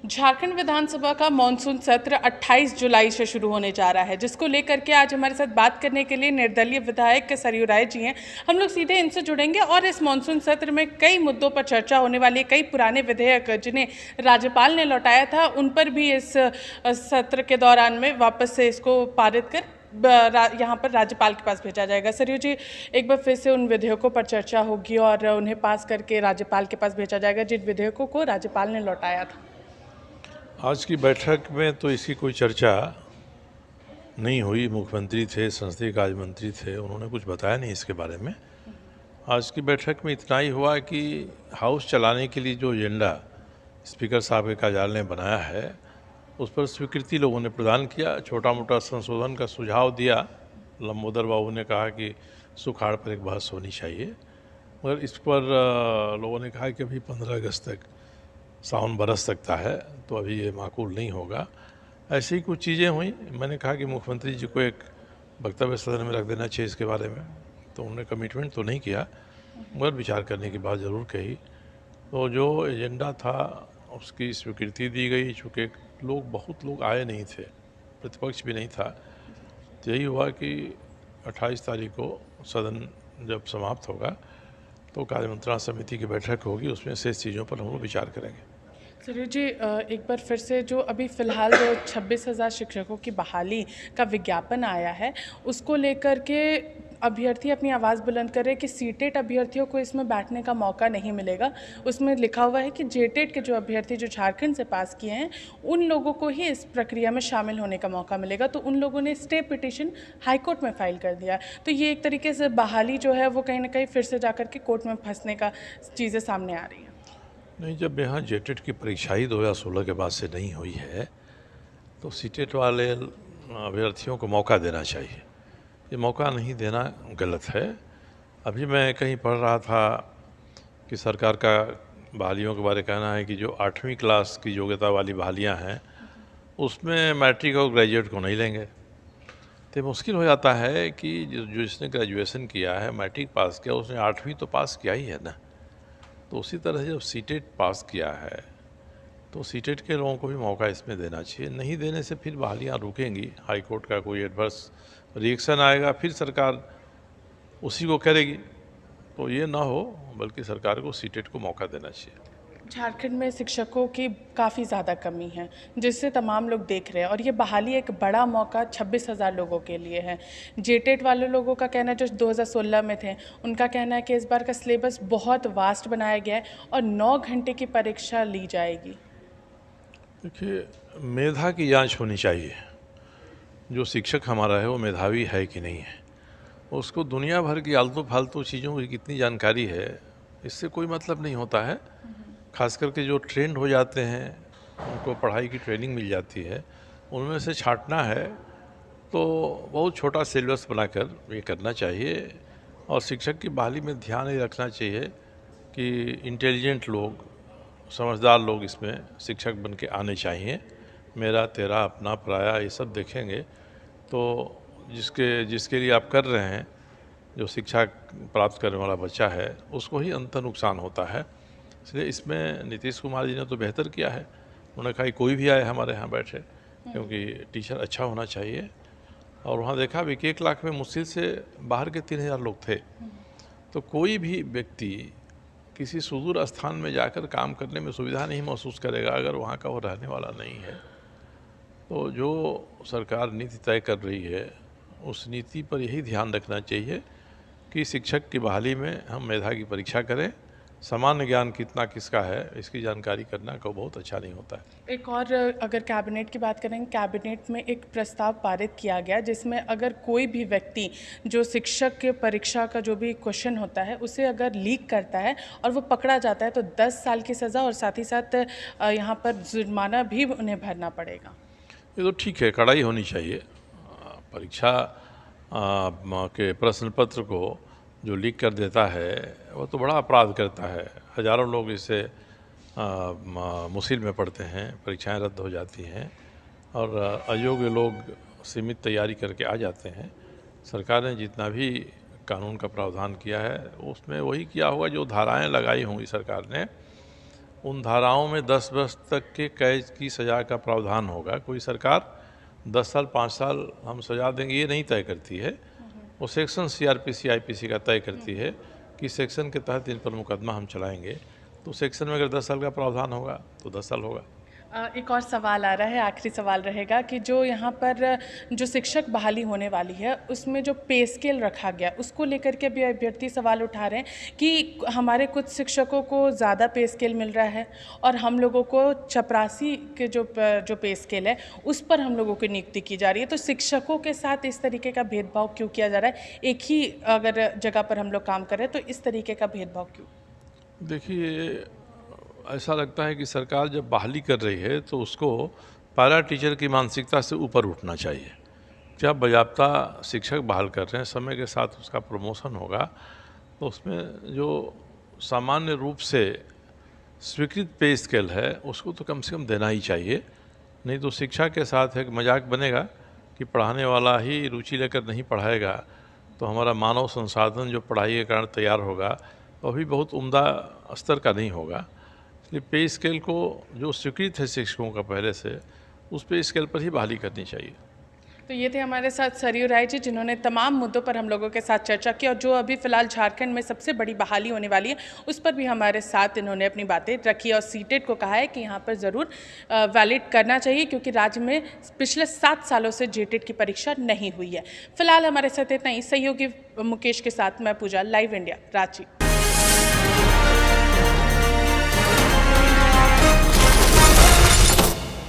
झारखंड विधानसभा का मॉनसून सत्र 28 जुलाई से शुरू होने जा रहा है, जिसको लेकर के आज हमारे साथ बात करने के लिए निर्दलीय विधायक सरयू राय जी हैं। हम लोग सीधे इनसे जुड़ेंगे और इस मॉनसून सत्र में कई मुद्दों पर चर्चा होने वाली है। कई पुराने विधेयक जिन्हें राज्यपाल ने लौटाया था, उन पर भी इस सत्र के दौरान में वापस से इसको पारित कर यहाँ पर राज्यपाल के पास भेजा जाएगा। सरयू जी, एक बार फिर से उन विधेयकों पर चर्चा होगी और उन्हें पास करके राज्यपाल के पास भेजा जाएगा जिन विधेयकों को राज्यपाल ने लौटाया था। आज की बैठक में तो इसकी कोई चर्चा नहीं हुई। मुख्यमंत्री थे, संसदीय कार्य मंत्री थे, उन्होंने कुछ बताया नहीं इसके बारे में। आज की बैठक में इतना ही हुआ कि हाउस चलाने के लिए जो एजेंडा स्पीकर साहब के कार्यालय ने बनाया है, उस पर स्वीकृति लोगों ने प्रदान किया। छोटा मोटा संशोधन का सुझाव दिया। लंबोदर बाबू ने कहा कि सुखाड़ पर एक बहस होनी चाहिए, मगर इस पर लोगों ने कहा कि अभी 15 अगस्त तक सावन बरस सकता है, तो अभी ये माकूल नहीं होगा। ऐसी ही कुछ चीज़ें हुई। मैंने कहा कि मुख्यमंत्री जी को एक वक्तव्य सदन में रख देना चाहिए इसके बारे में, तो उन्होंने कमिटमेंट तो नहीं किया, मगर विचार करने की बात ज़रूर कही। तो जो एजेंडा था उसकी स्वीकृति दी गई। चूँकि बहुत लोग आए नहीं थे, प्रतिपक्ष भी नहीं था, तो यही हुआ कि 28 तारीख को सदन जब समाप्त होगा तो कार्य मंत्रणा समिति की बैठक होगी, उसमें शेष चीज़ों पर हम लोग विचार करेंगे। सरयू जी, एक बार फिर से जो अभी फ़िलहाल जो 26,000 शिक्षकों की बहाली का विज्ञापन आया है, उसको लेकर के अभ्यर्थी अपनी आवाज़ बुलंद कर रहे हैं कि सीटेट अभ्यर्थियों को इसमें बैठने का मौका नहीं मिलेगा। उसमें लिखा हुआ है कि जेटेट के जो अभ्यर्थी जो झारखंड से पास किए हैं, उन लोगों को ही इस प्रक्रिया में शामिल होने का मौका मिलेगा। तो उन लोगों ने स्टे पिटिशन हाईकोर्ट में फाइल कर दिया। तो ये एक तरीके से बहाली जो है वो कहीं ना कहीं फिर से जाकर के कोर्ट में फंसने का चीज़ें सामने आ रही हैं। नहीं, जब यहाँ जेटेट की परीक्षा ही 2016 के बाद से नहीं हुई है, तो सीटेट वाले अभ्यर्थियों को मौका देना चाहिए। ये मौका नहीं देना गलत है। अभी मैं कहीं पढ़ रहा था कि सरकार का बहालियों के बारे में कहना है कि जो 8वीं क्लास की योग्यता वाली बहालियाँ हैं, उसमें मैट्रिक और ग्रेजुएट को नहीं लेंगे। तो मुश्किल हो जाता है कि जो जिसने ग्रेजुएशन किया है, मैट्रिक पास किया, उसने 8वीं तो पास किया ही है ना। तो उसी तरह से जब सीटेट पास किया है, तो सीटेट के लोगों को भी मौका इसमें देना चाहिए। नहीं देने से फिर बहालियाँ रुकेंगी, हाई कोर्ट का कोई एडवर्स रिएक्शन आएगा, फिर सरकार उसी को करेगी। तो ये ना हो, बल्कि सरकार को सीटेट को मौका देना चाहिए। झारखंड में शिक्षकों की काफ़ी ज़्यादा कमी है, जिससे तमाम लोग देख रहे हैं, और ये बहाली एक बड़ा मौका 26,000 लोगों के लिए है। जेटेट वाले लोगों का कहना है, जो 2016 में थे, उनका कहना है कि इस बार का सिलेबस बहुत वास्ट बनाया गया है और 9 घंटे की परीक्षा ली जाएगी। देखिए, मेधा की जांच होनी चाहिए। जो शिक्षक हमारा है वो मेधावी है कि नहीं है। उसको दुनिया भर की आलतू फालतू चीज़ों की कितनी जानकारी है, इससे कोई मतलब नहीं होता है। खास करके जो ट्रेंड हो जाते हैं, उनको पढ़ाई की ट्रेनिंग मिल जाती है, उनमें से छांटना है तो बहुत छोटा सिलेबस बनाकर ये करना चाहिए। और शिक्षक की बहाली में ध्यान ये रखना चाहिए कि इंटेलिजेंट लोग, समझदार लोग इसमें शिक्षक बन के आने चाहिए। मेरा तेरा अपना पराया ये सब देखेंगे तो जिसके लिए आप कर रहे हैं, जो शिक्षा प्राप्त करने वाला बच्चा है, उसको ही अंत नुकसान होता है। इसलिए इसमें नीतीश कुमार जी ने तो बेहतर किया है। उन्होंने कहा कोई भी आए हमारे यहाँ बैठे, क्योंकि टीचर अच्छा होना चाहिए। और वहाँ देखा भी कि 1 लाख में मुश्किल से बाहर के 3,000 लोग थे। तो कोई भी व्यक्ति किसी सुदूर स्थान में जाकर काम करने में सुविधा नहीं महसूस करेगा अगर वहाँ का वो रहने वाला नहीं है। तो जो सरकार नीति तय कर रही है, उस नीति पर यही ध्यान रखना चाहिए कि शिक्षक की बहाली में हम मेधा की परीक्षा करें। सामान्य ज्ञान कितना किसका है, इसकी जानकारी करना को बहुत अच्छा नहीं होता है। एक और अगर कैबिनेट की बात करें, कैबिनेट में एक प्रस्ताव पारित किया गया जिसमें अगर कोई भी व्यक्ति जो शिक्षक के परीक्षा का जो भी क्वेश्चन होता है उसे अगर लीक करता है और वो पकड़ा जाता है, तो 10 साल की सज़ा और साथ ही साथ यहाँ पर जुर्माना भी उन्हें भरना पड़ेगा। ये तो ठीक है, कड़ाई होनी चाहिए। परीक्षा के प्रश्न पत्र को जो लीक कर देता है, वो तो बड़ा अपराध करता है। हज़ारों लोग इससे मुश्किल में पड़ते हैं, परीक्षाएं रद्द हो जाती हैं और अयोग्य लोग सीमित तैयारी करके आ जाते हैं। सरकार ने जितना भी कानून का प्रावधान किया है, उसमें वही किया होगा जो धाराएं लगाई होंगी सरकार ने, उन धाराओं में 10 वर्ष तक के कैद की सज़ा का प्रावधान होगा। कोई सरकार 10 साल 5 साल हम सज़ा देंगे ये नहीं तय करती है, वो सेक्शन सीआरपीसी आईपीसी का तय करती है कि सेक्शन के तहत इन पर मुकदमा हम चलाएंगे। तो सेक्शन में अगर 10 साल का प्रावधान होगा तो 10 साल होगा। एक और सवाल आ रहा है, आखिरी सवाल रहेगा कि जो यहाँ पर जो शिक्षक बहाली होने वाली है उसमें जो पे स्केल रखा गया उसको लेकर के भी अभ्यर्थी सवाल उठा रहे हैं कि हमारे कुछ शिक्षकों को ज़्यादा पे स्केल मिल रहा है और हम लोगों को चपरासी के जो पे स्केल है उस पर हम लोगों की नियुक्ति की जा रही है। तो शिक्षकों के साथ इस तरीके का भेदभाव क्यों किया जा रहा है? एक ही अगर जगह पर हम लोग काम कर रहे हैं तो इस तरीके का भेदभाव क्यों? देखिए, ऐसा लगता है कि सरकार जब बहाली कर रही है तो उसको पैरा टीचर की मानसिकता से ऊपर उठना चाहिए। जब बाज़ाब्ता शिक्षक बहाल कर रहे हैं, समय के साथ उसका प्रमोशन होगा तो उसमें जो सामान्य रूप से स्वीकृत पे स्केल है उसको तो कम से कम देना ही चाहिए। नहीं तो शिक्षा के साथ एक मजाक बनेगा कि पढ़ाने वाला ही रुचि लेकर नहीं पढ़ाएगा तो हमारा मानव संसाधन जो पढ़ाई के कारण तैयार होगा वो भी बहुत उम्दा स्तर का नहीं होगा। इसलिए पे स्केल को जो स्वीकृत है शिक्षकों का पहले से, उस पे स्केल पर ही बहाली करनी चाहिए। तो ये थे हमारे साथ सरयू राय जी जिन्होंने तमाम मुद्दों पर हम लोगों के साथ चर्चा की और जो अभी फ़िलहाल झारखंड में सबसे बड़ी बहाली होने वाली है उस पर भी हमारे साथ इन्होंने अपनी बातें रखी और सीटेट को कहा है कि यहाँ पर ज़रूर वैलिड करना चाहिए क्योंकि राज्य में पिछले 7 सालों से जेटेट की परीक्षा नहीं हुई है। फिलहाल हमारे साथ इतना ही। सहयोगी मुकेश के साथ मैं पूजा, लाइव इंडिया, रांची।